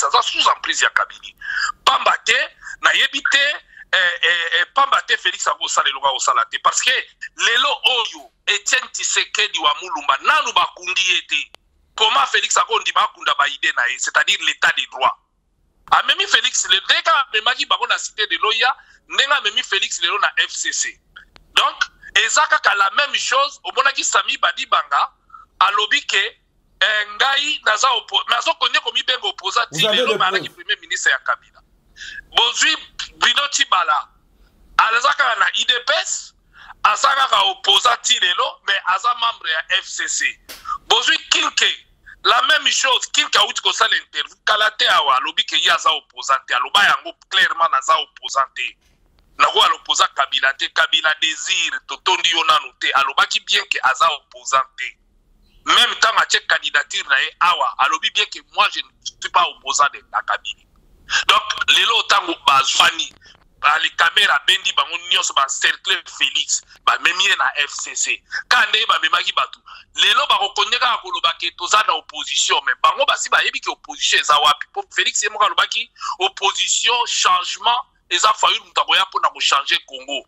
Félix aza sous emprise ya Kabila. Pamba te na yebite pamba te Félix akosala eloko akosala te parce que lelo oyo Etienne Tshisekedi wa Mulumba nanu bakundi ete. Comment Félix akondi bakunda ba idée na ye, c'est-à-dire l'état des droits. A memi Félix le deka memaki bako na cité de Loya, ndenga memi Félix lelo na FCC. Donc ezaka ka la même chose omonaki Sami Badibanga alobi ke ngai naza nazo konye komi bengo opposant ti lelo malaki premier ministre ya Kabila. Bozui Bruno Tshibala alazaka na IDPS azaka ka opposant ti lelo mais aza membre ya FCC. Bozui Kinke la même chose, Kinke a outi kosala interview kalate awa alobi ke yaza opposant te aloba yango clairement naza opposant te. Nako alopoza Kabila te, Kabila désir totondi yo nanu te, alobaki bien que aza opposant te. Même temps a tchèque candidature na ye awa, alobi bien que moi je ne suis pas opposant de la Kabila. Donc lelo tango bazwani les caméras bendi bango nyonso ba cercle Félix ba memie na FCC. Kande ba memaki batu. Lelo ba kokondeka koloba ke toza na opposition mais bango basi ba yebi ke opposition eza wapi. Pour Félix yemoka lobaki opposition changement eza Fayulu mutakoya pona ko changer Congo.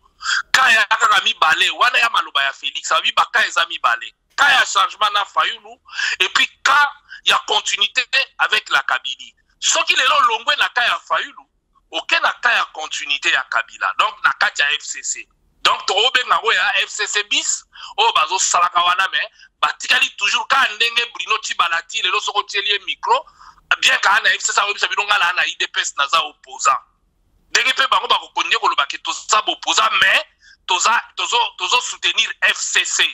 Kaya kaka mibale wana ya maloba ya Félix abi baka eza mibale. Kaya changement na Fayulu et puis ka ya continuité avec la Kabila. Soki lelo longwe na kaya Fayulu aucun kaya continuité ya Kabila. Donc na kati ya FCC. Donc to obenga ngo ya FCC bis o bazo salaka wana mais batikali toujours ka ndenge Bruno Tshibala ti lelo soko tielie micro bien ka na FCC a webisa bilonga na IDPS naza opposant. Ndenge pe bango bakokonye koloba ke toza opposant mais tozo soutenir FCC.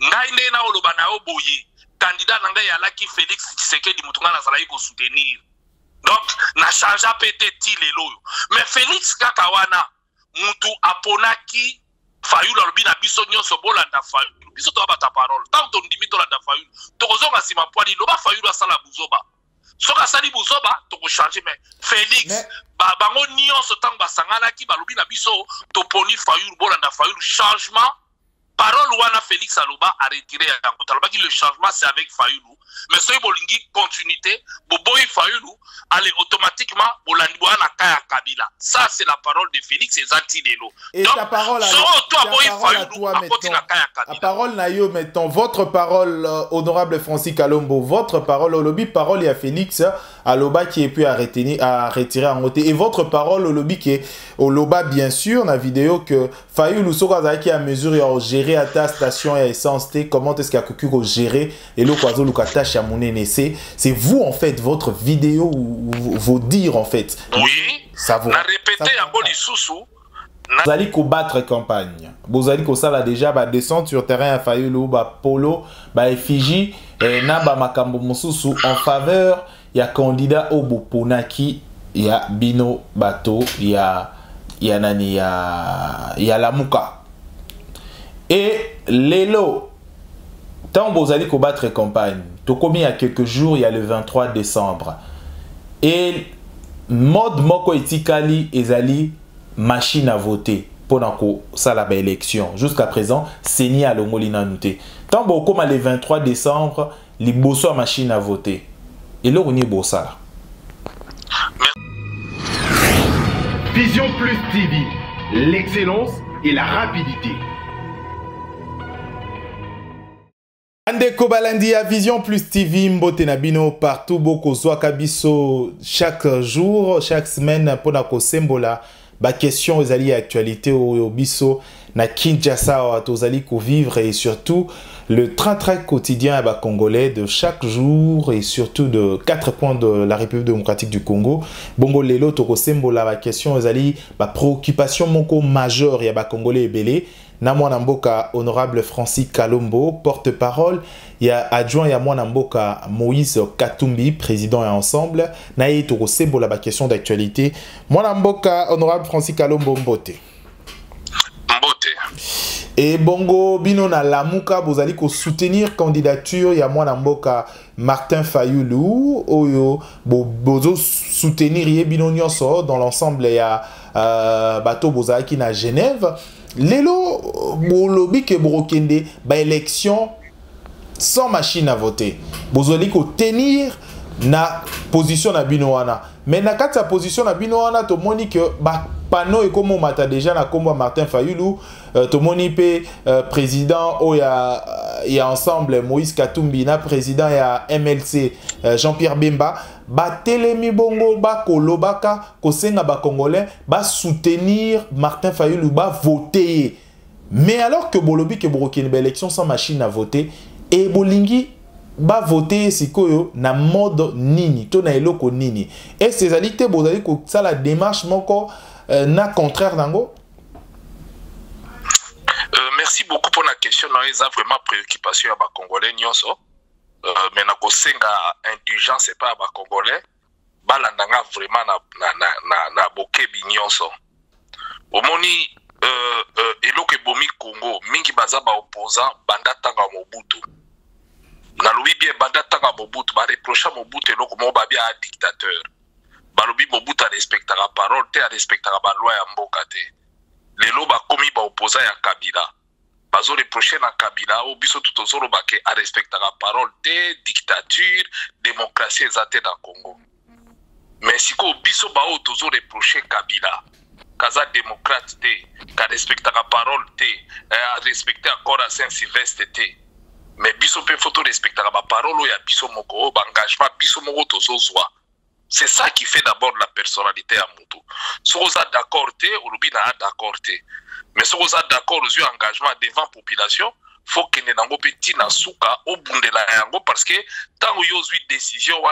Ngai nde na oloba na yo boye candidat na ngai alaki Félix Tshisekedi mutunga na zala ko soutenir. Donc na changea peut-être ti lelo. Mais Félix kakawana mutu aponaki Fayulu alobi na biso nyonso bolanda Fayulu. Biso to bata parole. Tant on ndimi to landa Fayulu. Tokozonga sima poali loba Fayulu asala buzoba. Soka sali buzoba to ko changer mais Félix bango nyonso tant basangana ki balobi na biso to poni Fayulu bolanda Fayulu changement. Parole wana Félix aloba a retiré yango. Talobaki le changement c'est avec Fayulu. Mais soy bolingi continuité, boboy Fayulu, allez automatiquement bolandi na kaya Kabila. Ça c'est la parole de Félix et Zantinelo. Et donc, ta parole à la parole na yo mettons votre parole honorable Francis Kalombo, votre parole au lobby parole et à Félix aloba qui est pu à retirer en côté et votre parole au lobby qui est au loba bien sûr la vidéo que Fayulu soka qui a mesure à gérer à ta station et essence T comment est-ce qu'il y a que gérer et le kwazo lukata c'est vous en fait votre vidéo ou vos dires en fait. Oui. Ça vous. Na répété à Bolisusu. Vous allez combattre campagne. Vous allez ça là déjà descendre sur terrain à Fayulu polo effigie et na makambo mususu en faveur il y a candidat au Boponaki il y a Bino Bato il y a nani il y a Lamuka et Lelo. Tant vous allez combattre campagne, tout comme il y a quelques jours, il y a le 23 décembre. Et mode moko etikali ezali machine à voter pendant que ça la élection. Jusqu'à présent, c'est ni à l'omolina noté. Tant bon comme le 23 décembre, les bosso machine à voter. Et là on est bossa. Vision Plus TV, l'excellence et la rapidité. Andeko Balandi à Vision Plus TV Mbote Nabino partout beaucoup soit kabiso chaque jour chaque semaine pour nako sembola ba question aux alliés actualité au biso na Kinshasa aux alliés ko vivre et surtout le train-train quotidien à congolais de chaque jour et surtout de 4 points de la République démocratique du Congo. Bongo lelo to ko sembola ba question aux alliés ba préoccupation moko majeure ya ba congolais et belé. Namwana Mboka honorable Francis Kalombo porte-parole, il y a adjoint ya Mwana Mboka Moïse Katumbi président et ensemble naye to sembola ba question d'actualité. Mwana Mboka honorable Francis Kalombo Mbote. Et bongo bino na Lamuka bozali ko soutenir candidature ya Mwana Mboka Martin Fayulu oyo bozo soutenir ye bino nyonso dans l'ensemble ya bateau bozaki na Genève. Lelo bolobi ke borokende ba élection sans machine à voter. Bozoli ko tenir na position na bino wana. Mais na kati ya position na bino wana to moni que ba pano et comme mata déjà na kombo Martin Fayulu to moni pe président o ya ensemble Moïse Katumbi na président ya MLC Jean-Pierre Bemba ba telemi bongo ba kolobaka ko senga ba congolais ba soutenir Martin Fayulu ba voter. Mais alors que bolobi que borokene ba élection sans machine à voter et bolingi ba voter sikoyo na mode nini to na eloko nini et ces alités bozali ko ça la démarche moko na contraire nango. Merci beaucoup pour la question. Non, ils ont vraiment préoccupation à Congolais nyonso. Mais na kosenga indulgence c'est pas à Congolais. Balandanga vraiment na bokebi nyonso. Omoni eloko ebomi Congo mingi baza ba opposant banda tanga Mobutu. Na lobi bien banda tanga Mobutu ba reprocher Mobutu eloko mo ba bien dictateur. Balobi Mobutu a respecter la parole te a respecter la loi ya mboka te. Lelo ba komi ba opposant ya Kabila. Bazo reprocher na Kabila o biso tout ozoro ba ke a respecter la parole te dictature démocratie ezate na Congo. Mais siko biso ba o tozo reprocher Kabila. Kaza démocrate te, ka respecter la parole te, a respecter encore à Saint-Sylvestre te. Mais biso pe photo respecter la parole o ya biso moko ba engagement biso moko tozo zwa. C'est ça qui fait d'abord la personnalité à Moutou. Si vous êtes d'accord, ou le bina d'accord, mais si vous êtes d'accord aux engagement devant la population, il faut que nous ayons petit nasuka au bout de la yango parce que tant que vous avez une décision,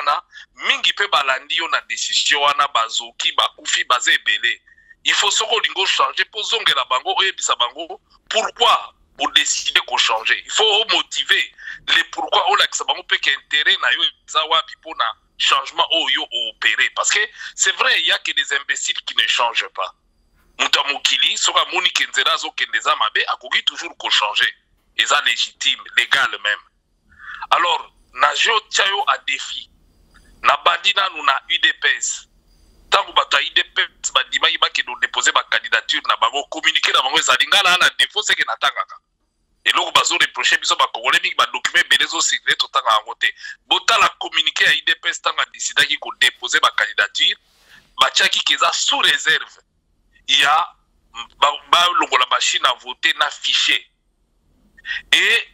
mingi pe balandi on a décision wana bazoki bakufi bazé belé. Il faut se lingo changer pour zonge la bango oyebisa bango pourquoi vous décidez qu'on change. Il faut motiver les pourquoi on a que ça bango pe qu'intérêt na yo zawa pipona changement opéré parce que c'est vrai il y a que des imbéciles qui ne changent pas. Mutamukili sera moni kenzela zo kendeza mabe akogi toujours ko changer. Et ça légitime, légal même. Alors najo tchayo a défi. Na bandina nous na UDPS. Tant que bata UDPS bandima iba ke do déposer ma candidature na bango communiquer na bango ezalingala na défaut c'est que natangaka. Et là, on va reprocher biso ba Congolais mingi ba document belezo signé tout temps à voter. Bota la communiquer à IDPS tant a décidé qu'il faut déposer ma candidature, ba tchaki keza sous réserve. Il y a ba longola machine à voter na fichier. Et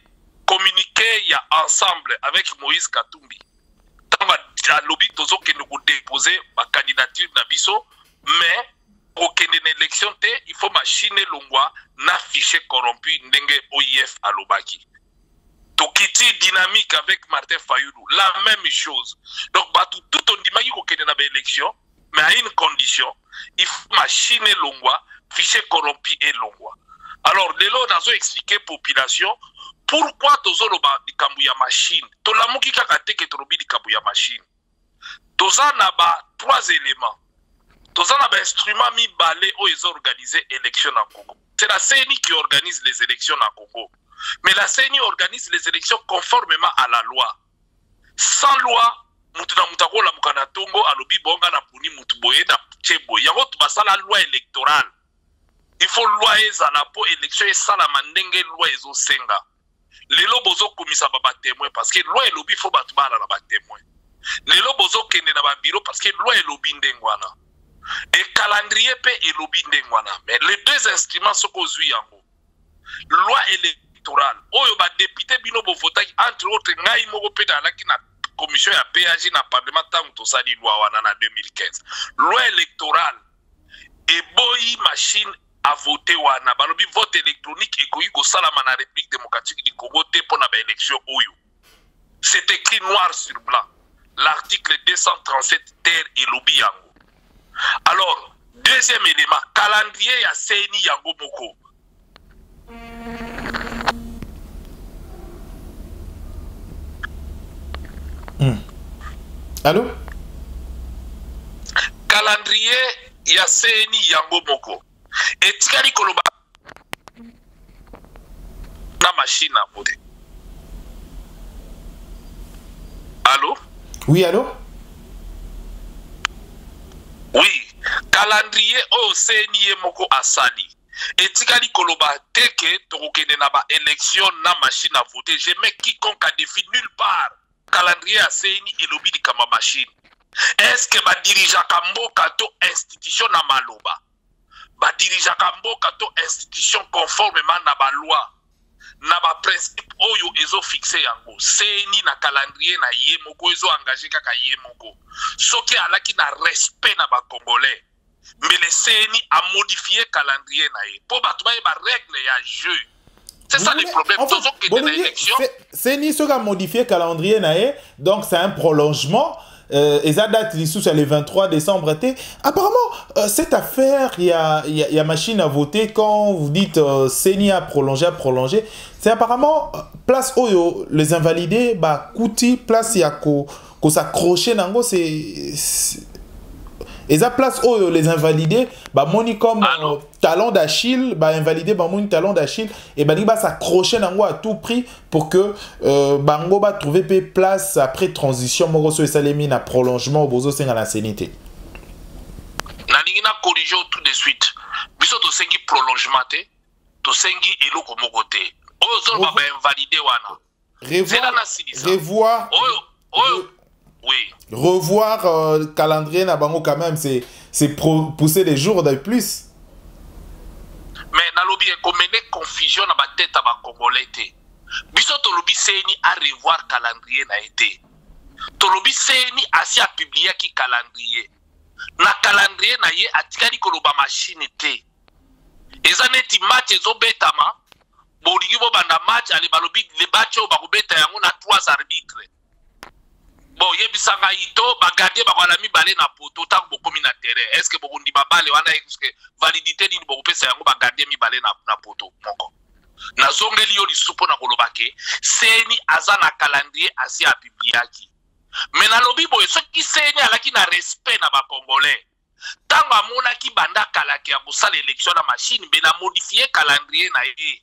communiquer il y a ensemble avec Moïse Katumbi. Tant va lobby tozo que nous déposer ma candidature na biso, mais pour qu'il y ait une élection, il faut machine longwa na fichier corrompu ndenge OIF à l'Obaki. Tokiti dynamique avec Martin Fayulu, la même chose. Donc, tout on dit qu'il y a une élection, mais à une condition, il faut machine longwa, fichier corrompu et longwa. Alors, dès lors, nous avons expliqué à la population pourquoi nous avons dit qu'il y a une machine. Tout le monde qui a dit qu'il y a une machine. Nous avons trois éléments. Tous les instruments mis balais où ils ont organisé l'élection en Congo. C'est la CENI qui organise les élections en Congo. Mais la CENI organise les élections conformément à la loi. Sans loi, la loi électorale. Il faut loi la élection et ça la mandenge loi ezo senga. Les lobozo komisa baba témoin parce que loi et lobby faut batbala la témoin. Les lobozo kende na ba bureau parce que loi et lobby ndengwana. Et calendrier peut et lobby ndengwana. Mais les deux instruments sont cozui en haut. Loi électorale. Oyo ba député bino bo voter entre autres ngai moko pe dans la commission ya PAJ na parlement tant to sali loi wana na 2015. Loi électorale et boy machine à voter wana balobi vote électronique et koyi ko salama na République démocratique du Congo te pour na ba élection oyo. C'est écrit noir sur blanc. L'article 237 terre et lobby yango. Alors, deuxième élément, calendrier ya CENI yango moko. Allô? Calendrier ya CENI yango moko. Et tikali koloba na machine à voter. Allô? Oui, allô? Oui, calendrier au CNI moko asali. Et tikali koloba teke tokokende na ba élection na machine à voter. Je mets quiconque a défi nulle part. calendrier ya CENI elobi likama machine. Est-ce que ba dirigeaka mboka to institution na maloba? Ba dirigeaka mboka to institution conformément na ba loi, na ba principe oyo ezo fixé yango. CENI na calendrier na ye moko ezo engagé kaka ye moko. Soki alaki na respect na ba Congolais. Mais le CENI a modifié calendrier na ye. Po ba tuba ba règle ya jeu. C'est ça le problème. CENI a modifié calendrier na ye, donc c'est un prolongement. Et ça date c'est le 23 décembre. Apparemment, cette affaire, il y a machine à voter quand vous dites CENI a prolongé. C'est apparemment place où les invalidés, bah, Kouti, place il y a qu'on s'accrocher nango, c'est. Et ça place où les invalidés, bah, moni comme talon d'Achille, bah, invalidé, bah, moni talon d'Achille, et bah, bah, s'accrocher nango à tout prix pour que bango va trouver place après transition, moroso et salemi na prolongement au bozo senga la sénité. Nalingi na corriger tout de suite. Biso to sengi prolongement te, to sengi eloko moko te. Ozo ba invalidé wana. Revoir. Oui. Revoir le calendrier na bango quand même, c'est pousser les jours de plus. Mais na lobby comme une confusion na ba tête à ba Congolais te. Biso to lobby CENI à revoir calendrier na été. To lobby CENI asi a publier ki calendrier. Na calendrier na ye atikali ko loba machine te. Eza neti match ezo betama. Boligi bo banda match ali balobi le match o ba ko beta yango na 3 arbitres. Bon, yebisanga ito bagade bakwala mibale na poto ta bokomi na terrain. Est-ce que bokundi babale wana est-ce que validité ni bokopesa yango bagade mibale na poto moko. Na zongeli yo lisupo na kolobake CENI aza na calendrier asi a publiaki. Mais na lobi boye soki CENI alaki na respect na ba Congolais. Tango amona ki banda kalaki ya kosala élection na machine be na modifier calendrier na ye.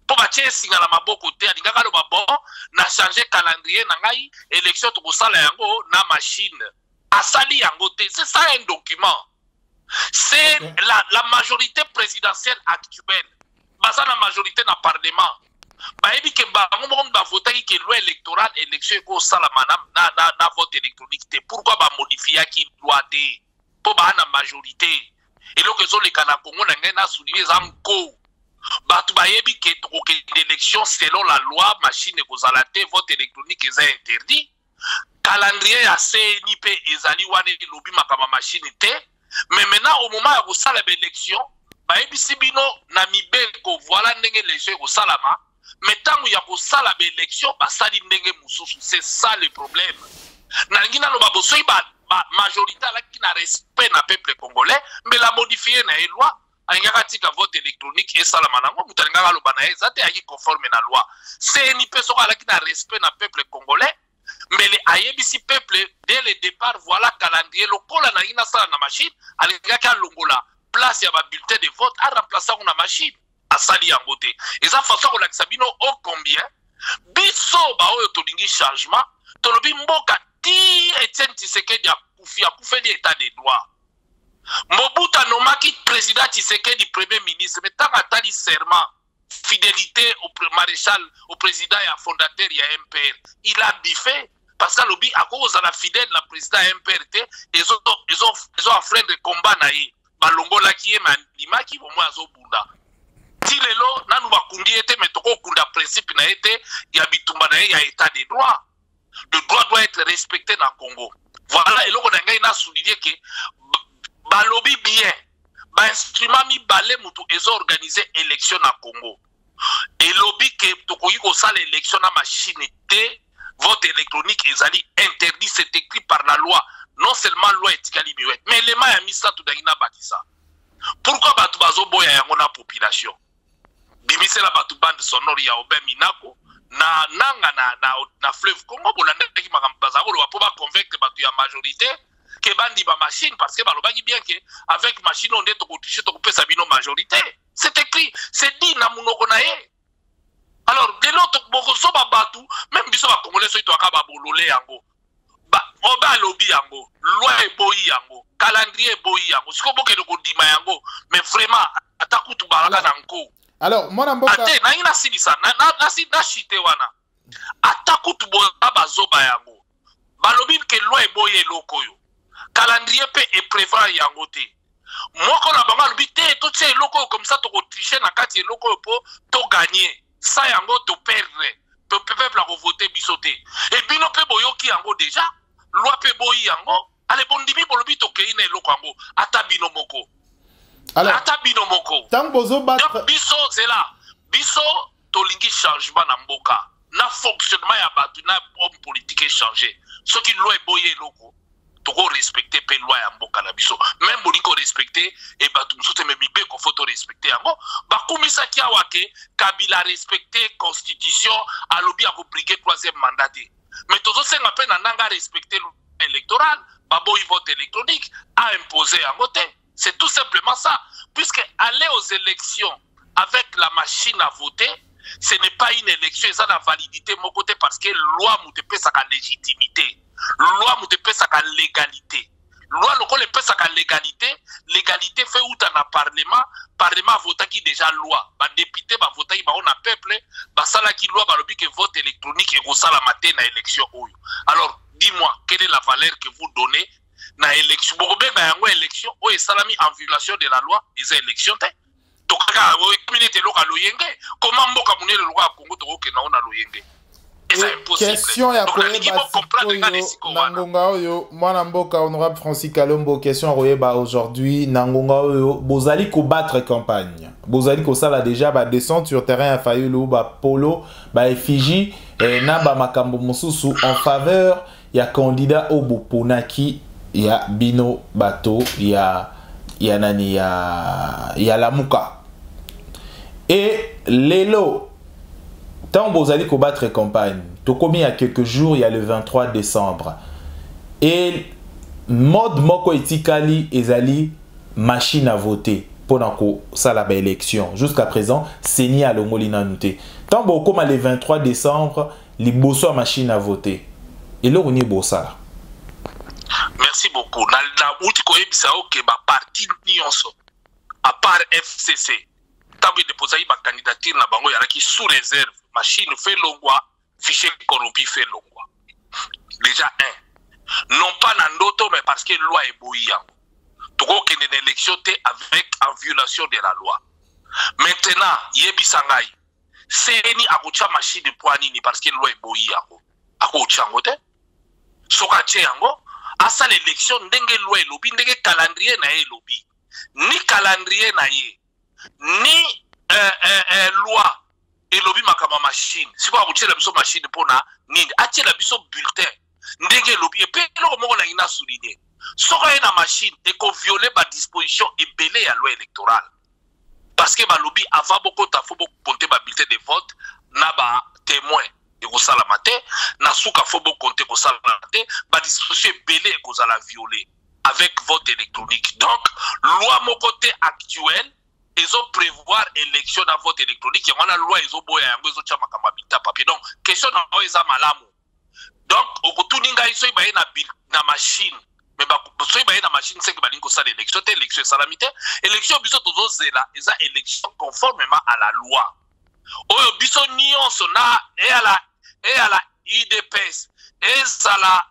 Po ba tie singa na maboko te alingaka loba bon na changer calendrier na ngai élection to kosala yango na machine asali yango te. C'est ça un document. C'est la majorité présidentielle actuelle basa na majorité na parlement ba ebi ke ba ngombo ba votaki ke loi électorale élection ko sala na vote électronique te. Pourquoi ba modifier ki loi te po ba na majorité et donc les kana Congo na ngai na souligner zamko. Batu bayebi ke toke d'élection selon la loi machine kozala te vote électronique est interdit. Calendrier ya CENI pe ezali wane lobi makama machine te. Mais maintenant au moment ya kosala élection bayebi sibino na mibeko voilà ndenge élection kosalama. Mais tango ya kosala élection basali ndenge mususu. C'est ça le problème. Na ngina lo babosoi ba majorité la qui na respect na peuple congolais mais la modifier na loi. Angaka tika vote électronique et salamanango mutalingaka lobana ezate aki conforme na loi. CENI peso ala ki na respect na peuple congolais mais les ayebisi peuple dès le départ voilà calendrier lokola na ina sala na machine alingaka longola place ya ba bulletin de vote a remplacer na machine asali yango te. Eza façon ko lakisa bino au combien biso ba oyo tolingi changement tolobi mboka ti Etienne Tshisekedi ya kufeli état de droit. Mobutu nomaki président Tshisekedi premier ministre mais tant atali serment fidélité au maréchal au président et fondateur ya MPR il a biffé parce que lobby à cause de la fidèle la président MPR ils ont frein de combat naïe balongola qui est manima qui au moins azobunda ti lelo nanu bakundi ete mais toko kunda principe na ete ya bitumba na ya état de droit. Le droit doit être respecté dans le Congo. Voilà et là on a ngai na souligner que balobi bien ba instrument mi balé mutu ezo organiser élection na Congo et lobby que tokoki ko sala élection na machine te vote électronique ezali interdit, c'est écrit par la loi, non seulement loi etikali biwet mais élément ya misa to dangina bakisa. Pourquoi batu bazo boya yango na population bimisela batu bande sonore ya Oben Minako na nanga na fleuve Congo bolanda ki makambaza ko ba po ba convaincre batu ya majorité que bandi ba machine parce que balobaki bien que avec machine on est to toucher to pesa bino majorité. C'est écrit, c'est dit na munoko na ye. Alors de l'autre bokoso ba batu même biso ba congolais so to akaba bololé yango. Ba oba lobby yango, loi e boyi yango, calendrier boyi yango. Siko boke de ko dima yango, mais vraiment atakutu baraka nanko. Alors moi na mboka ate na ina sidisa na chité wana. Ata ata kutu boza bazoba yango balobi ke loi eboye eloko yo calendrier pe prévoir yango te moko na bango alobi te totia eloko comme ça tokotriche na kati eloko yo po to gagner sa yango to perdre peuple a voté biso te et bino pe boyoki yango déjà loi pe boyi yango ale bondimi bolobi tokei na eloko yango ata bino moko alors ata bino moko tant bozo battre biso zela biso tolingi changement na mboka na fonctionnement ya batu na homme politique changer soki loi eboye eloko toko respecter pe loi ya mboka na biso même bolingo respecter et batu musote me mibe ko photo respecter yango bakumisa ki awake Kabila respecter constitution alobi a obliger troisième mandat mais tozo senga pe na nanga respecter loi électorale baboyi vote électronique a imposer yango te c'est tout simplement ça puisque aller aux élections avec la machine à voter ce n'est pas une élection ça la validité mon côté parce que loi mute pesa ka légitimité loi mute pesa ka légalité loi lokole pesa ka légalité fait outa na parlement vota qui déjà loi ba député ba vota ki ba on a peuple ba sala ki loi ba lobi que vote électronique et ko sala matin na élection oyo alors dis-moi quelle est la valeur que vous donnez na élection bobe ba yango élection oyo salami en violation de la loi des élections te to kaka o communauté locale loyenge comment mboka munele lokwa Congo to ke na ona loyenge question ya koyeba nangonga oyo mwana mboka honorable Francis Kalombo question à koyeba aujourd'hui nangonga oyo bozali ko battre campagne bozali ko sala déjà ba descente sur terrain à Fayulu ba polo ba effigie na ba makambo mususu en faveur ya candidat obuponaki ya bino bato ya nani ya Lamuka et lelo tant vous allez combattre campagne, tout comme il y a quelques jours, il y a le 23 décembre. Et mode moko etikali ezali machine à voter pendant que ça la élection. Jusqu'à présent, c'est ni à l'ongolina noté. Tant bon comme le 23 décembre, les bosso machine à voter. Et là on est bossa. Merci beaucoup. Na uti ko ebisa o ke ba parti nyonso à part FCC. Tabu déposer ma candidature na bango yaraki sous réserve. Machine fait longwa, fichier corrompu fait longwa. Déjà un. Non pas nandoto, mais parce que la loi est bouillant. Tu vois qu'il y a une élection avec en violation de la loi. Maintenant, yebi sangai. C'est ni akucha machine de poignini parce que la loi est bouillant. Akucha ngote. Sokache yango. Asa l'élection ndenge loi est lobby, ndenge calendrier na ye lobby. Ni calendrier na ye. Ni loi. Et lobby makama machine. Si vous avez la machine pour na nini, atie la biso bulletin. Ndenge lobby et puis le moment na ina souligné. Sora na machine et qu'on viole ba disposition et belé à loi électorale. Parce que ba lobby avant beaucoup ta faut beaucoup compter ba bulletin de vote na ba témoin et ko sala matin na souka faut beaucoup compter ko sala matin ba disposition belé ko sala violer avec vote électronique. Donc loi mon côté actuel ils ont prévoir élection dans vote électronique et on a loi ils ont boya yango ils ont chama kamabita papier donc question na oza malamu donc okutuninga iso iba na machine mais ba so iba na machine c'est que ba lingo ça l'élection te élection salamité élection biso tozo zela eza élection conformément à la loi oyo biso nyonso na et à la IDPS et à la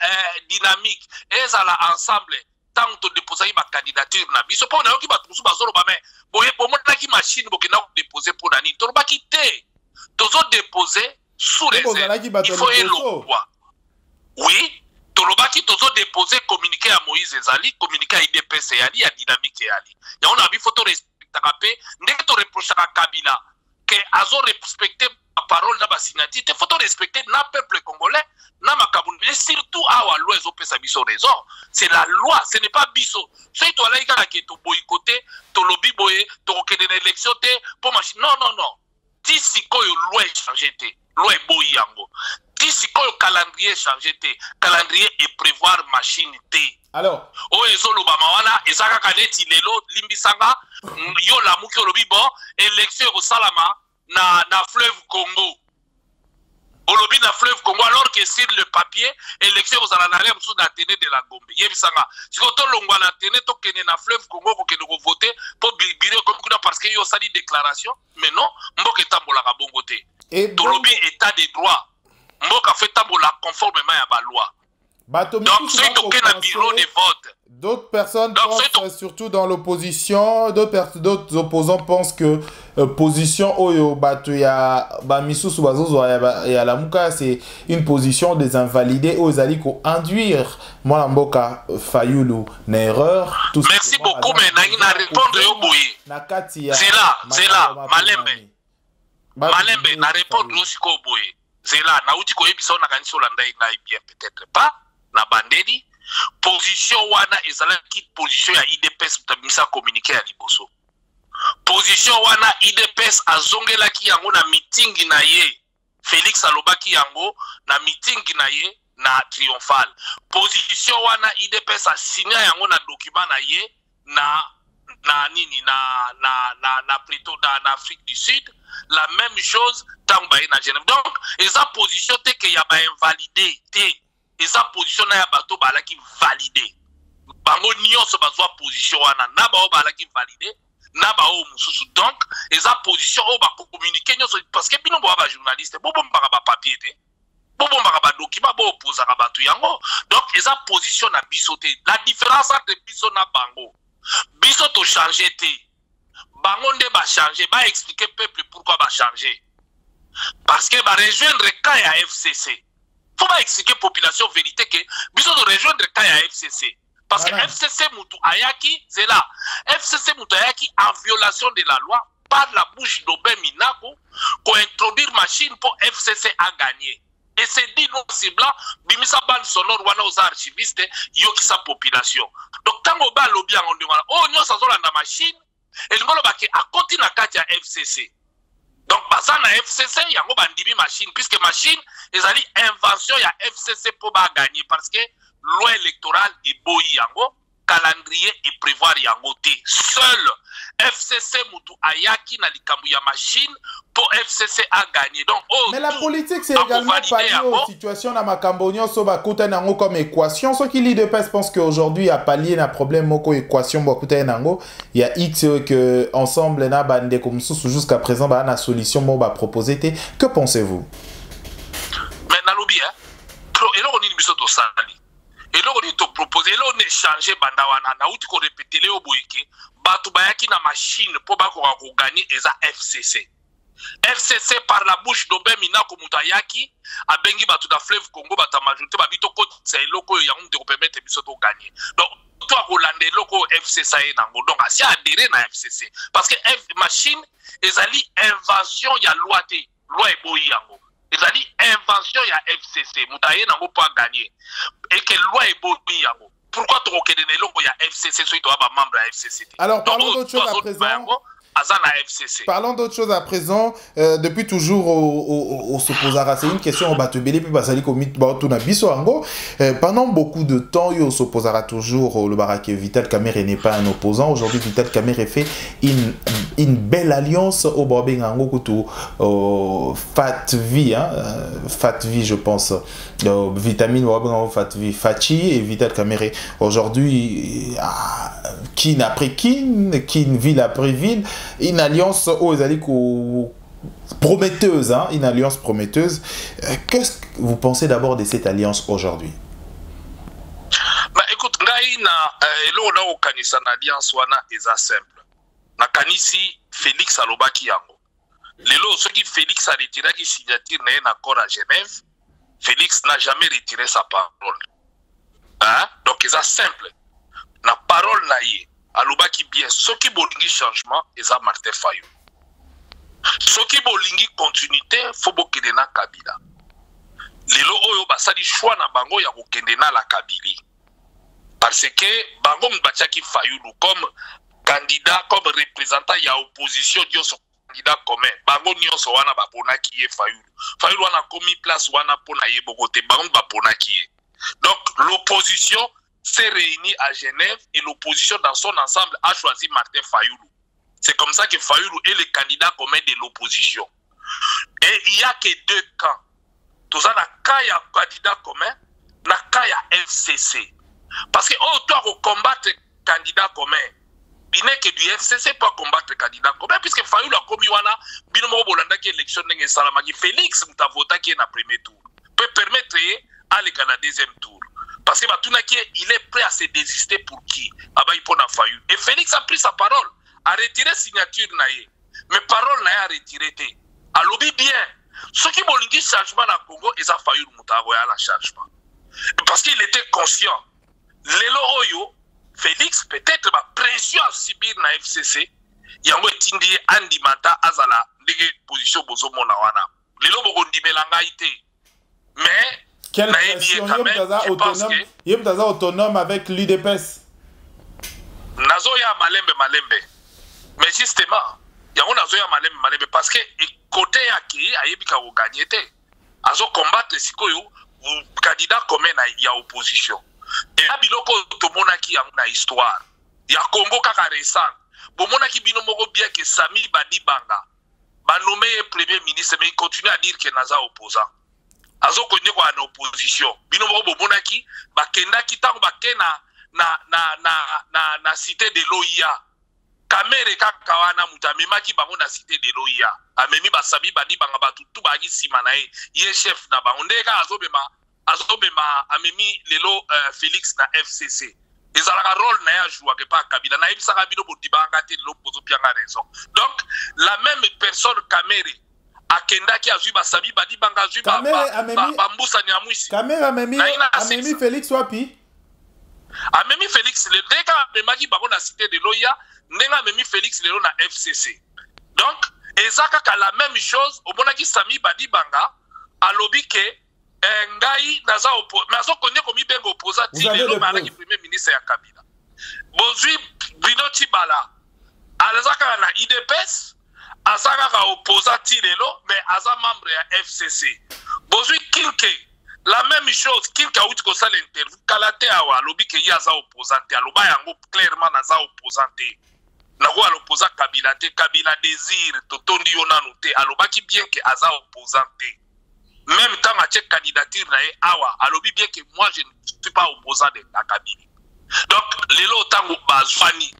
dynamique et à la ensemble tant to déposer ma candidature na biso po na yoki ba tusu bazolo ba mais boye bomona ki machine bokena ko déposer pour nani to ba kité tozo déposer sous réserve il faut elo quoi oui to lo ba ki tozo déposer communiquer à Moïse Ezali communiquer à IDPS ali à dynamique ali ya on a bi photo respecter capé ndeke to reprocher à Kabila que azo respecter la parole na ba signature te photo respecter na peuple congolais na makabuni et surtout awa loi ezopesa biso raison c'est la loi ce n'est pas biso so to ala ikaka ke to boycotté to lobby boye to kokende na élection te pour machine non ti sikoyo loi changé te loi boyi yango ti sikoyo calendrier changé te calendrier et prévoir machine te alors o ezoloba mawana ezaka kaneti lelo limbisanga yo la muki lobby bon élection ko salama na fleuve Congo olobi na fleuve Congo alors que sur le papier élection aux alanarem sous la tenue de la Gombe yebisanga siko to longwa la tenue to kene na fleuve Congo ko kene ko voter pour bibire comme kuna parce que yo sali déclaration mais non mboke tambola ka bongo te to lobi état de droit mboka fait tambola conformément à la loi. Donc, c'est toqué dans le bureau de vote. D'autres personnes pensent, surtout dans l'opposition, d'autres opposants pensent que position oyo bato ya bamisusu bazozo ya la muka, c'est une position des invalidés aux ali ko induire moi mboka Fayulu na erreur. Merci beaucoup, mais na répondre yo boye. C'est là, Malembe na répondre aussi ko boye. C'est là, na uti ko yebisa na kanisa Olanda ngai bien peut-être pas na bandeli. Position wana ezalaki position ya IDPS mutabimisa communiqué ya liboso. Position wana IDPS azongelaki yango na meeting na ye. Félix alobaki yango na meeting na ye na triomphal. Position wana IDPS a signé yango na document na ye na plutôt dans Afrique du Sud. La même chose tamba na Genève. Donc, eza position te que ya ba invalidé te. Eza position na ya bato balaki validé. Bango nyonso bazwa position wana na bao balaki validé na bao mususu. Donc eza position o ba communiquer nyonso parce que bino bo ba journaliste bo bombaka ba papier te. Bo bombaka ba document bo opposaka bato yango. Donc eza position na biso te. La différence entre biso na bango. Biso to changer te. Bango nde ba changer, ba expliquer peuple pourquoi ba changer. Parce que ba rejoindre Kaya FCC. Faut pas expliquer population vérité que besoin de rejoindre Kaya FCC. Parce que FCC Moutou Ayaki, c'est là. FCC Moutou Ayaki en violation de la loi par la bouche d'Aubin Minako pour introduire machine pour FCC à gagner. Et c'est dit non c'est blanc, bimisa bande sonore wana aux archivistes yoki sa population. Donc tant au bas lobby on demande oh nyo sa zola na machine et le ngolo baki a continue à Katia FCC. Donc, baza na FCC, yango bandimi machine, puisque machine, ils allaient invention ya FCC pour gagner, parce que loi électorale est boy yango, calendrier et prévoir yango te. Seul FCC Moutou Ayaki na likambu ya machine pour FCC a gagné. Donc, mais la politique, c'est également pallié aux situations dans Makambo nyonso bakuta nango comme équation. Ce qui l'IDPS pense qu'aujourd'hui, il y a pallié un problème moko équation bakuta nango. Il y a X que ensemble na bande comme jusqu'à présent ba na solution mo ba proposer te. Que pensez-vous? Mais na lobby hein. Trop et là on dit biso to sali. Et là on dit to proposer là on échanger banda wana na uti ko répéter le oboyeke. Batu bayaki na machine pour ba ko gagner eza FCC. FCC par la bouche d'Aubin Minako Moutayaki a bengi batu da fleuve Congo bata majorité ba bito ko c'est loko yango te ko permettre biso to gagner. Donc toi Hollande loko FCC nango donc asi adhérer na FCC parce que machine ezali invention ya loi te loi eboyi yango. Ezali invention ya FCC Moutaye nango pas gagner et que loi eboyi yango. Pourquoi tu reconnais le ya FCC soit doit membre de la FCC? Alors parlons d'autre chose à présent. Parlons d'autre chose à présent. Depuis toujours, on s'opposera. C'est une question au Batubeli puis Basali Komit Baotuna Bissoango. Pendant beaucoup de temps, on s'opposera toujours. Le Barak Vital Kamerhe n'est pas un opposant. Aujourd'hui, Vital Kamerhe fait une belle alliance au Babengango Koutou Fatvi, Fatvi, je pense. Vitamine Fatvi, Fachi et Vital Kamerhe. Aujourd'hui, kin après kin, ville après ville. Une alliance prometteuse, hein? Une alliance prometteuse. Qu'est-ce que vous pensez d'abord de cette alliance aujourd'hui? Bah écoute, na alliance wana eza simple. Na kanisi Félix alobaki yango. Lelo soki Félix a retiré qui signature na un accord à Genève, Félix n'a jamais retiré sa parole. Hein? Donc eza simple. Na parole na ye. Alobaki bien, ce qui bolingi changement, eza Martin Fayulu. Ce qui bolingi continuité, faut bokende na Kabila. Lelo oyo basali choix na bango ya kokende na la Kabili. Parce que bango mbatiaki Fayulu comme candidat, comme représentant ya opposition nyonso candidat commun. Bango nyonso wana baponaki ye Fayulu. Fayulu wana komi place wana pona ye bokote bango baponaki ye. Donc l'opposition s'est réunie à Genève et l'opposition dans son ensemble a choisi Martin Fayulu. C'est comme ça que Fayulu est le candidat commun de l'opposition. Et il n'y a que deux camps. Tout ça, il y a un candidat commun, il y a FCC. Parce que toi, combattre le candidat commun, il n'est que du FCC pour combattre le candidat commun, puisque Fayulu a commis wana, binomo bolanda qui élection n'est salamagi Félix, m'a voté qui est dans le premier tour. peut permettre aller à la deuxième tour. Parce que Batunaki, il est prêt à se désister pour qui? Il peut Fayou. Et Félix a pris sa parole, a retiré signature naïe. Mais parole naïe a retiré. A lobby bien. Ceux qui vont dire changement dans le Congo, ils ont Fayou Moutagoya la changement. Parce qu'il était conscient. Lelo Oyo, Félix, peut-être ma pression à subir na FCC, yango etindi Andi Mata azala ndege position bozo mona wana. Lelo bokondi belanga ite. Mais quelle pression Yem Taza autonome avec l'UDPS. Nazoya malembe. Mais justement, yango nazoya malembe parce que côté yaki ayebika ko gagner te. Azo combattre sikoyo candidat commun ya opposition. Et là biloko tomonaki yango na histoire. Ya Congo kaka récent. Bomonaki bino moko bien que Sami Badibanga ba nommé premier ministre mais il continue à dire que naza opposant. Azo konye ko en opposition. Bino moko bomonaki ba kendaki tango ba kena na cité de l'OIA. Kamere kaka wana mutamemaki bango na cité de l'OIA. Amemi ba Sami Badibanga ba tutu ba gisima na ye chef na ba ondeka azobema amemi lelo Félix na FCC. Ils ont un rôle na jouer que pas Kabila na ibisaka bino bodibanga te lelo pozo pianga raison. Donc la même personne Kamere akenda ki azui ba Sami Badibanga azui ba Mbusa Nyamwisi. Kamere amemi Félix wapi? Amemi Félix le deka amemaki bango na cité de l'OIA, ndenga amemi Félix lelo na FCC. Donc ezaka ka la même chose omonaki Sami Badibanga alobi ke ngai naza mais azo konye komi bengo opposant ti lelo malaki premier ministre ya Kabila. Bozui Bruno Tshibala alazaka na IDPS azaka opposant ti lelo mais aza membre ya FCC. Bozui Kinke la même chose, Kinke a outi ko sala interview kalate awa alobi ke yaza opposant te aloba yango clairement naza opposant te. Nako alopposant Kabila te, Kabila désir totondi yo nanu te alobaki bien que aza opposant te. Même quand ma candidature na awa alobi bien que moi je ne suis pas opposant de la Kabila. Donc lelo tango bazwani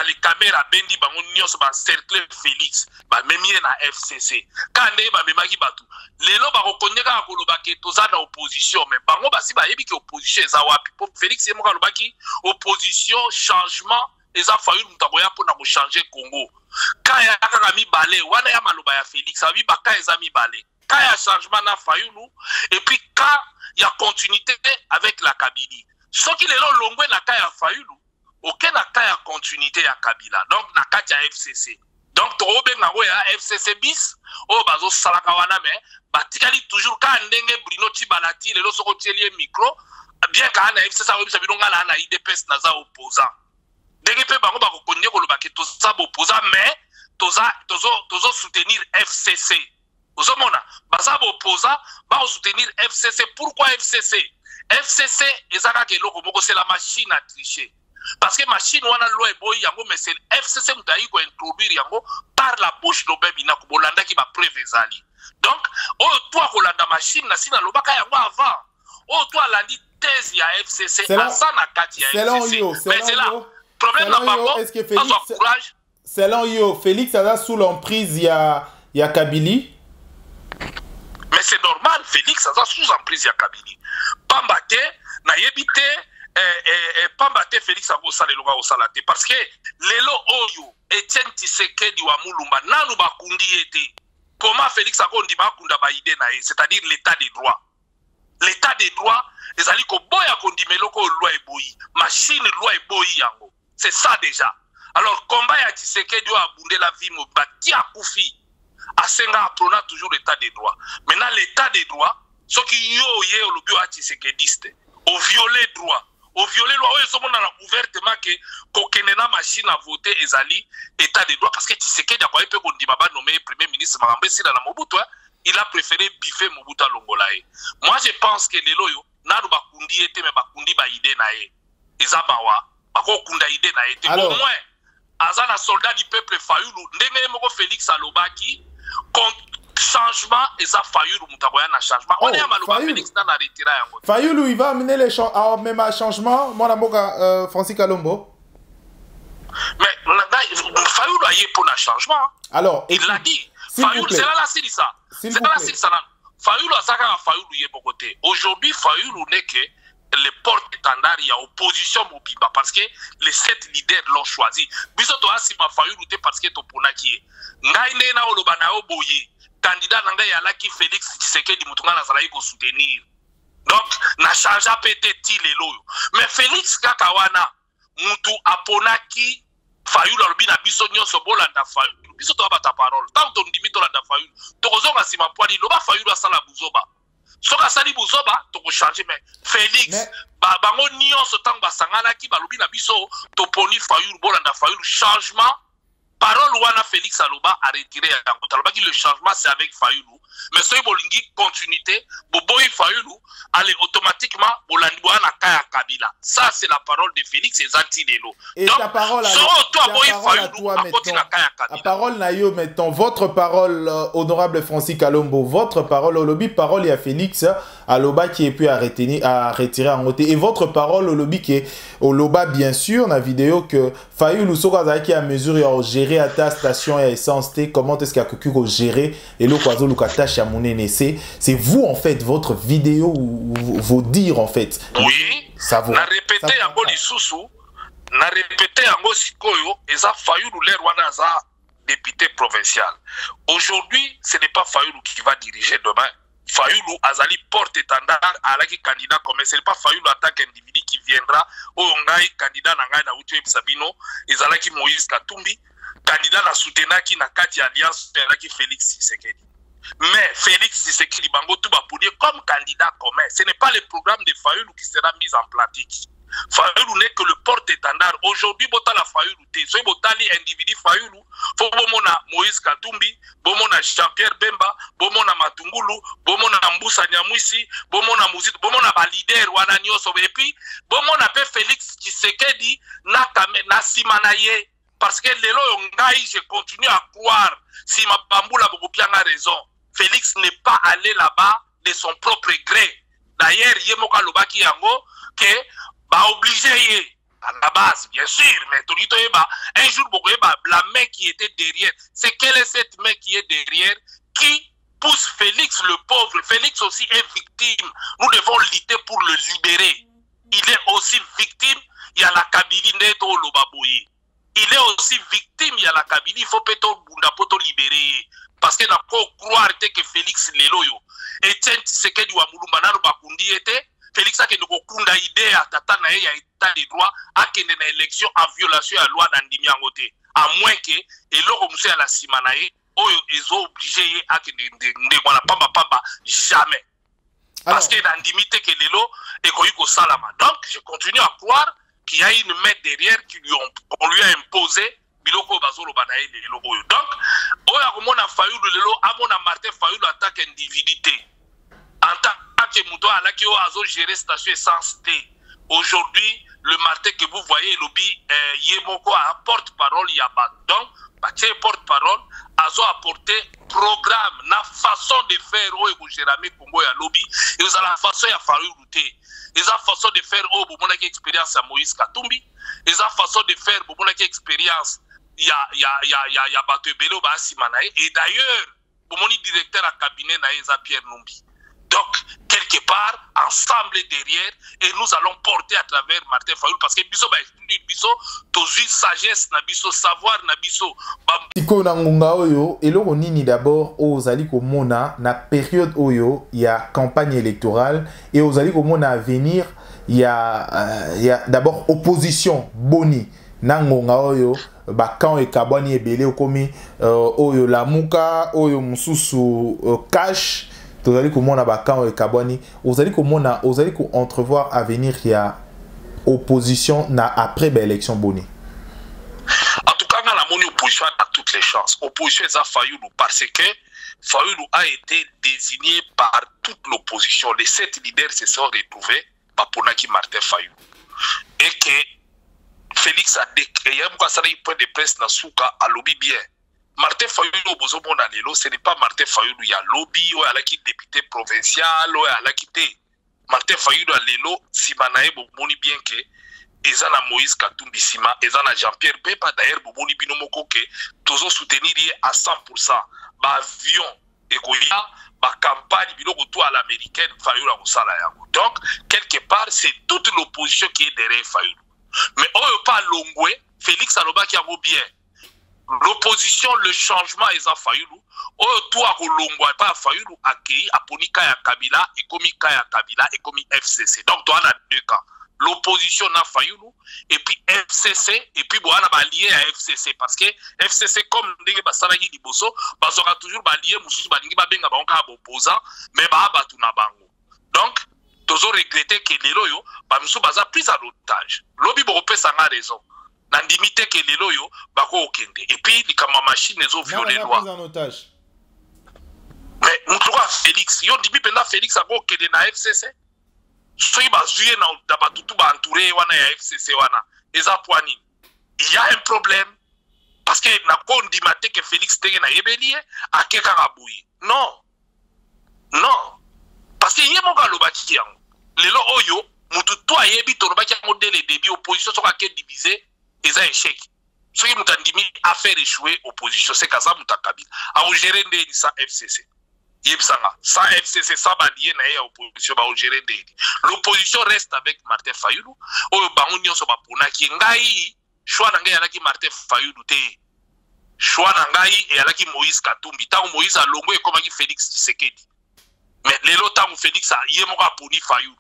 les caméras bendi bango nyos ba cercle Félix ba memie na FCC kande ba memaki batu lelo ba kokondeka koloba ke toza na opposition mais bango basi ba yebi ke opposition eza wapi pour Félix yemoka lobaki opposition changement eza fayu mutakoya pona ko changer Congo kaya kaka mi balé wana ya maloba ya Félix abi baka eza mi balé kaya changement na Fayulu et puis quand il y a continuité avec la Kabili. Ce qui est là longwe na kaya Fayulu, aucun na kaya continuité à Kabila. Donc na kaya FCC. Donc to obe na ya FCC bis o bazo salaka wana mais batikali toujours ka ndenge Bruno Tshibala ti lelo soko tieli micro bien ka na FCC a obisa bilonga na IDPS na za opposant. Ndenge pe bango ba ko konye ko lobaki to sa opposant mais tozo soutenir FCC. Vous avez dit opposant, va soutenir FCC. Pourquoi FCC? FCC, c'est la machine à tricher. Parce que la machine, mais c'est FCC qui a introduire par la bouche de Bébina, qui va prévenir. Donc, toi, la machine, avant. Toi, la thèse, il y a FCC. Mais c'est là. Problème là-bas, est-ce que Félix, selon Félix, sous l'emprise, il y a Kabili? Mais c'est normal, Félix, ça sous emprise ya Kabili. Pambate, na yebite, Pambate Félix a gossale loga osalate. Parce que lelo oyo, Etienne Tshisekedi wa Mulumba, nanu bakundi ete. Comment Félix a gondi bakunda ba ide na ye, c'est-à-dire l'état des droits. L'état des droits, les ali ko boya kondi meloko loi e boyi, machine loi e boyi yango. C'est ça déjà. Alors combat ya Tshisekedi wa abunde la vie mo bati akufi. Asenga prôna toujours l'état des droits. Maintenant, l'état des droits, ce qui est au lobby antiséquediste, au violer droit, au violer loi, ils sont ouvertement que kokenena machine à voter ezali état des droits parce que Tshisekedi a quoi peut qu'on dit baba nommé premier ministre Marambe Sila na Mobutu, il a préféré biffer Mobutu Longolae. Moi, je pense que les loyo nanu bakundi ete me bakundi ba ide na e. Ezabawa, bako kunda ide na ete. Au moins, azana soldat du peuple Fayulu, ndenge moko Félix Alobaki. Changement et ça Fayulu mutakoya na changement. On est à Maloba Félix dans la retira yango. Fayulu il va amener les même un changement mon amour Francis Kalombo. Mais Fayulu a yé pour un changement. Alors il l'a dit. Fayulu c'est là c'est ça. C'est là c'est ça. Fayoulou a Fayoulou Yebokote. Aujourd'hui, Fayoulou n'est que les porte-étendards, il y a opposition Mobiba parce que les 7 leaders l'ont choisi. Bisoto Asima Fayoulou parce que Topona qui est. Ngaïne na Olobana Oboye, candidat Nanga Yalaki Félix Tshisekedi Moutouna Nazaraï ko soutenir. Donc, na change peut-être les loyo. Mais Félix Kakawana, Moutou Aponaki, Fayoulou Albina Bissonio Sobolanda Fayoulou. Bisoto Abata parole. Tant qu'on dit Mitolanda Fayoulou. Tokozonga Sima Poani, Loba Fayoulou Asala Bouzoba. Soka sali buzoba toko changer mais Félix bango nyonso tango basangana ki balobi na biso toponi Fayoulou bolanda Fayoulou changement parole wana Félix aloba a retiré yango taloba ki le changement c'est avec Fayoulou mais soy bolingi continuité boboyi Fayoulou allez automatiquement bolandi wana kaya Kabila ça c'est la parole de Félix et Zantinelo. Et donc ta parole à toi maintenant, la parole na yo maintenant votre parole honorable Francis Kalombo votre parole au lobby parole à Félix aloba qui est pu à retirer en côté et votre parole au lobby qui est au loba bien sûr la vidéo que Fayoulou soka qui a mesure à gérer à ta station et essence T comment est-ce qu'il a cocu ko gérer et le kwazo lukata chamonene c'est vous en fait votre vidéo ou vos dires en fait. Oui. Ça vous. Na répéter yango lisusu na répéter yango sikoyo eza Fayoulou l'air wana za député provincial. Aujourd'hui, ce n'est pas Fayoulou qui va diriger demain. Fayoulou azali porte-étendard alaki candidat comme ce n'est pas Fayoulou en tant qu'individu qui viendra au ngai candidat na ngai na utu Sabino ezalaki Moïse Katumbi candidat na soutenaki na kati alliance alaki Félix Tshisekedi. Mais Félix Tshisekedi bango tout pour dire comme candidat commun. Ce n'est pas le programme de Fayoulou qui sera mis en pratique. Fayoulou n'est que le porte-étendard. Aujourd'hui, botala Fayoulou te. So botali individu Fayoulou. Faut bomona Moïse Katumbi, bomona Jean-Pierre Bemba, bomona Matungulu, bomona Mbusa Nyamwisi, bomona Mouzit, bomona ba leader wana nyoso et puis bomona pe Félix Tshisekedi na simanaye parce que lelo ngai je continue à croire si ma bamboula bokopia nga raison. Félix n'est pas allé là-bas de son propre gré. D'ailleurs, Yemoka Lobaki Yango, que bah obligé à la base, bien sûr, mais un jour, la main qui était derrière, c'est quelle est cette main qui est derrière qui pousse Félix le pauvre. Félix aussi est victime. Nous devons lutter pour le libérer. Il est aussi victime, il y a la Kabylie Neto Lobaboyi. Il est aussi victime, il y a la Kabylie, il faut peut-être Bundapoto libérer. Parce que n'a pas croire que Félix Leloyo et Tshisekedi wa Mulumba no bakundi était Félix a que nous kunda idée à tata na ya état de droit a que na élection en violation à la loi d'andimi angoté à moins que et loko muso ya la simanae oyo ezo obligé à que ne wala pamba jamais parce que l'andimité que lelo et koyiko salama. Donc je continue à croire qu'il y a une main derrière qu'on lui a imposé biloko bazolo banaye lelo oyo. Donc oya komona Fayoulou lelo amona Martin Fayoulou en tant qu'individu en tant que mouton à la qui a géré station essence T. Aujourd'hui, le Martin que vous voyez, lobby, Yemoko a porte-parole, il y a pas. Donc, porte-parole, a apporté programme, la façon de faire, au Jérémy Congo et lobby, et vous avez la façon de faire lutter. Ils ont la façon de faire, au Boumona qui expérience à Moïse Katumbi, ils ont la façon de faire, Boumona qui expérience, il y a Batebelo, Simanae, et d'ailleurs, Boumoni directeur à cabinet, Naïza Pierre Numbi. Donc, quelque part, ensemble derrière, et nous allons porter à travers Martin Fayoulou, parce que biso ba expliquer biso toujours sagesse na biso savoir na biso. Tiko na ngunga oyo eloko nini d'abord ozali komona na période oyo il y a campagne électorale et ozali komona à venir il y a d'abord opposition boni na ngunga oyo ba quand e kabani ebele okomi oyo la muka oyo mususu cash. Vous allez comment on a bacan et Kabani, vous allez comment on entrevoir à venir il y a opposition na après l'élection Boni. En tout cas, la moni opposition a toutes les chances. Opposition est à Fayoulou parce que Fayoulou a été désigné par toute l'opposition. Les 7 leaders se sont retrouvés par Ponaki Martin Fayoulou et que Félix a déclaré un point de presse dans Souka à lobby bien. Martin Fayoulou bozomona lelo ce n'est pas Martin Fayoulou il y a lobby ou à la qui député provincial ou à la qui té Martin Fayoulou à lelo simanae bomoni bien que ezana Moïse Katumbi sima ezana Jean-Pierre Bemba d'ailleurs bomoni binomoko que tozo soutenir à 100% ba avion et koya ba campagne biloko tout à l'américaine Fayulu a kosala yango. Donc quelque part c'est toute l'opposition qui est derrière Fayulu. Mais oyo pas longwe Félix alobaki yango bien. L'opposition, le changement est à Fayulu. Oyo tout a kolongwa pas Fayulu akei aponi Kaya Kabila et komi Kaya Kabila et komi FCC. Donc toi on a deux cas. L'opposition n'a Fayulu et puis FCC et puis bon on a lié à FCC parce que FCC comme ndenge basalaki liboso bazora toujours lié mususu balingi babenga bango opposant mais ba batu na bango. Donc tozo regretter que lelo yo ba mususu baza pris à l'otage. Lobi bo pesa nga raison. Na limite que lelo yo bako okende et puis likama machine ezo violer loi. En otage. Mais mutuka Félix yo dibi penda Félix ako okende na FCC. Soki bazuye na batutu ba entouré wana ya FCC wana eza poani. Il y a un problème parce que na kondimate que Félix tege na yebelie akeka ngabuyi. Non. Non. Parce que yemo ka lobaki yango. Lelo oyo mutu to ayebi to lobaki yango dès le début opposition soka ke diviser eza échec. Soki mutu andimi a faire échouer opposition c'est kaza mutu Kabila. A gérer ndeni sa FCC. Sans FCC, sans balier, opposition, l'opposition reste avec Martin Fayulu. Oyo bangunyo so bapona ki ngai choix na ngai alaki Martin Fayulu te. Choix na ngai e alaki Moïse Katumbi. Tango Moïse alongo e komaki Félix Tshisekedi. Mais lelo tango Félix a yemo ka poni Fayulu.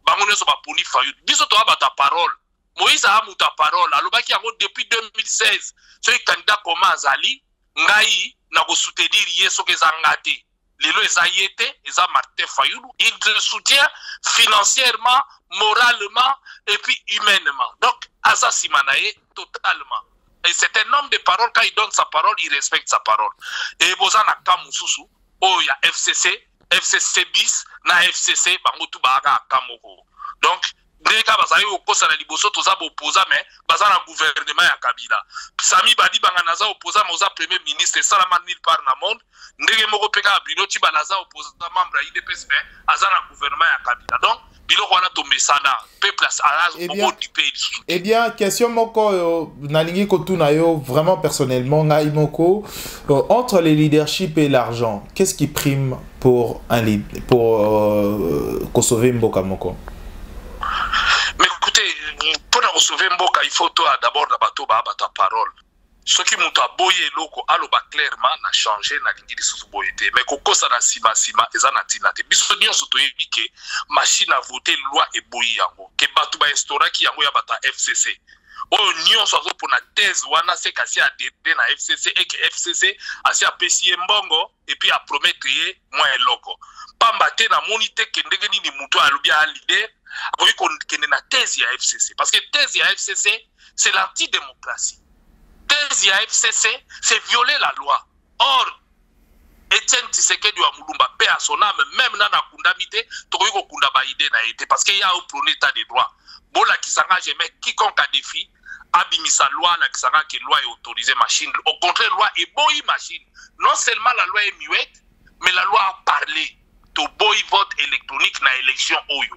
Bangunyo so baponi Fayulu. Biso to abata parole. Moïse a amuta parole. Alobaki yango depuis 2016. Soki candidat koma azali ngai na ko soutenir yeso ke zangate. Lelo ezayete, eza Martin Fayulu, il le soutient financièrement, moralement et puis humainement. Donc, Asa Simanae, totalement. Et c'est un homme de parole, quand il donne sa parole, il respecte sa parole. Et Bozana Kamususu, oh, il y a FCC, FCC bis, na FCC, Bangotu Baga Kamoko. Donc, Ndeka bazali okosa na liboso toza opposa mais baza na gouvernement ya Kabila. Sami Badi banganaza opposa mais oza premier ministre salama nulle part na monde. Ndenge moko peka Binoti balaza opposa membre ya IDPS mais aza na gouvernement ya Kabila. Donc biloko wana tomesana peuple à beaucoup du pays. Eh bien question moko nalingi kotuna yo vraiment personnellement ngai moko entre le leadership et l'argent, qu'est-ce qui prime pour un lead pour sauver Mboka moko? Mais écoutez, pour sauver Mboka, il faut d'abord ta parole. Ce qui m'a boyé loko aloba clairement n'a changé n'a lingi sous boyété. Mais koko ça na sima eza na tinate. Biso nyo soto yebike machine à voter loi et boyi yango. Ke batu ba instaura ki yango ya bata FCC. Oyo nyo so pour na thèse wana se kasi a dede na FCC et que FCC asi a pesi mbongo et puis a promettre ye moins loko. Pamba te na monite ke ndenge nini muto alobi a leader oui, qu'on a thèse à FCC. Parce que thèse à FCC, c'est l'antidémocratie. Thèse à FCC, c'est violer la loi. Or, Etienne Tshisekedi wa Mulumba, paix à son âme, même dans la Kundamite, Tokoyko Kundabaïde n'a été. Parce qu'il y a un prôné état de droit. Bola Kisanga, j'aimais quiconque a défi, abimisa loi, la Kisanga, que loi est autorisée machine. Au contraire, loi est boy machine. Non seulement la loi est muette, mais la loi a parlé. To boy vote électronique na élection oyo.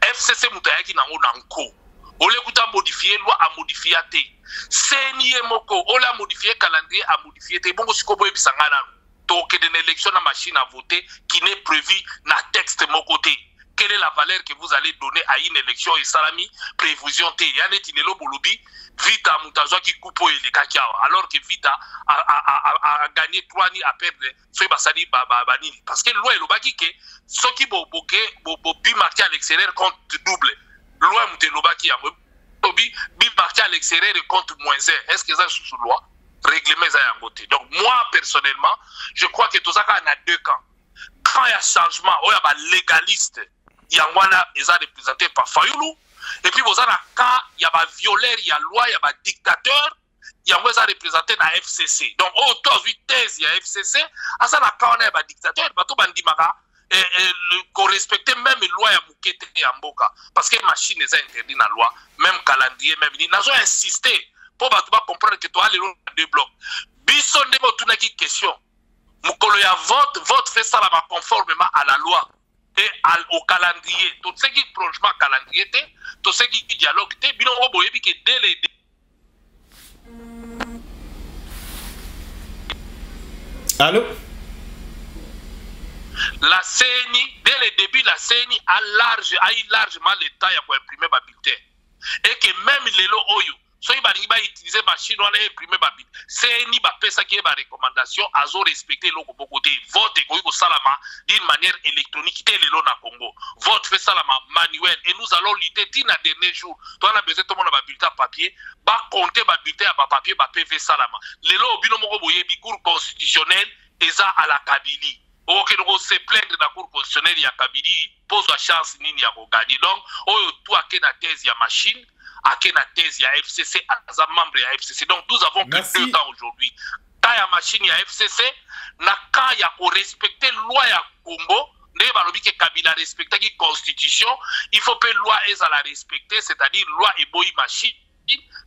FCC mutayaki na onanko. Ole kuta modifier loi a modifier te. Seniye moko ole a modifier calendrier a modifier te. Bongo sikobo ebisangana. To que d'une élection na machine à voter qui n'est prévu na texte moko te. Quelle est la valeur que vous allez donner à une élection et salami prévision te. Yane tinelo bolobi Vita mutazwa ki kupo ele kakiao. Alors que Vita a gagné 3 ni à perdre. Soy basali bani. Parce que loi elobaki ke soki bo bi marqué à l'extérieur compte double. Loi mutelobaki yango. Bi marqué à l'extérieur compte moins 1. Est-ce que ça sous loi? Règlement ça yango te. Donc moi personnellement, je crois que tout ça en a deux camps. Quand il y a changement, il y a légaliste. Yangwana est représenté par Fayulu. Et puis, quand il y a des violeurs, il y a loi, il y a des dictateurs, il y a représenté dans la FCC. Donc, toi, tu thèse, il y a FCC, à ça, quand on a des dictateurs, qu'on respecte même les lois à Moukete et à Mboka. Parce que les machines sont interdites dans la loi, même calendrier, même. Ils ont insisté pour comprendre que tu as les deux blocs. Bisson de Motunaki question. Moukolo ya vote fait ça conformément à la loi. Et au calendrier, tout ce qui prolongement calendrier, tout ce qui dialogue, bilan oboye que dès les allô? la CENI, dès le début, la CENI a eu largement le temps pour imprimer ma bulletin. Et que même les lots Oyo, ceux qui vont utiliser machine, on a imprimé ma bulletin. CENI va faire ça qui est ma recommandation, à respecter le côté vote et salama d'une manière électronique et les lots na Congo. Vote fait salama manuel et nous allons lutter dans les derniers jours. Toi, on a besoin de tout le monde ma bulletin papier, va compter ma bulletin à papier, va PV salama. Les lots au binomo boye bi cour constitutionnel et ça à la Kabylie. Ok, donc on se plaindre de la cour constitutionnelle il y a Kabylie, pose la chance nini ya gagner. Donc, tout a na thèse ya machine, a na thèse ya FCC, à membre ya FCC. Donc, nous avons que 2 temps aujourd'hui. Quand ya machine ya FCC, na quand ya ko respecter loi ya Congo, ne balobi que Kabila respecter la constitution, il faut que loi est à la respecter, c'est-à-dire loi et boy machine.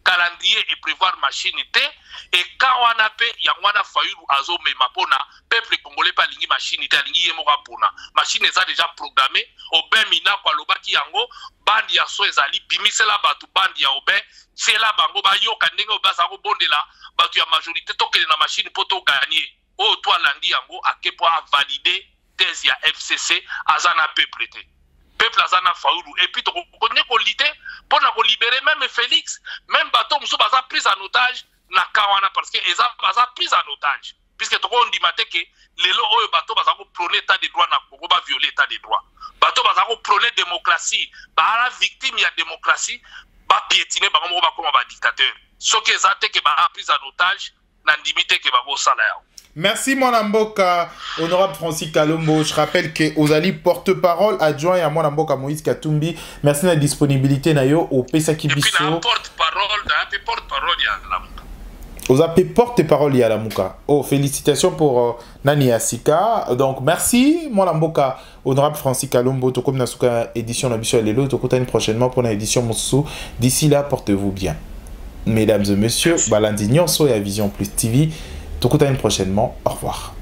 Calendrier et prévoir machine et quand on a fait yangwana fayulu azo mema pona peuple congolais pas lingi machine lingi yemoka pona machine est déjà programmée au ben mina kwa lobaki yango bandi ya so ezali bimisela batu bandi ya obe c'est là bango ba yoka ndenge obaza ko bondela batu ya majorité tokele na machine poto gagner o toi landi yango akepo a valider thèse ya FCC azana peuple te peuple azana faulu et puis to connaît ko lutter pour libérer même Félix, même bateau muso baza pris en otage na kawana parce que eza baza pris en otage puisque to on dit maté que les lo oyo bateau baza ko prôner état de droit na Congo ba violer état de droit bateau baza ko prôner démocratie ba la victime ya démocratie ba piétiner ba mo ba comme ba dictateur ce que ça te que ba pris en otage na ndimité que ba ko sala yao. Merci mon amboka, honorable Francis Kalombo. Je rappelle que Ozali porte-parole adjoint à mon amboka Moïse Katumbi. Merci de la disponibilité nayo au Pesaki Bisso. Et puis la porte-parole ya la Muka. Ozape porte-parole ya la Muka. Oh, félicitations pour Nani Asika. Donc merci mon amboka honorable Francis Kalombo. To comme nasuka édition na biso lelo to kotani prochainement pour une édition Mousou. D'ici là, portez-vous bien. Mesdames et messieurs, Balandi Nyonso et à Vision Plus TV. Tout prochainement. Au revoir.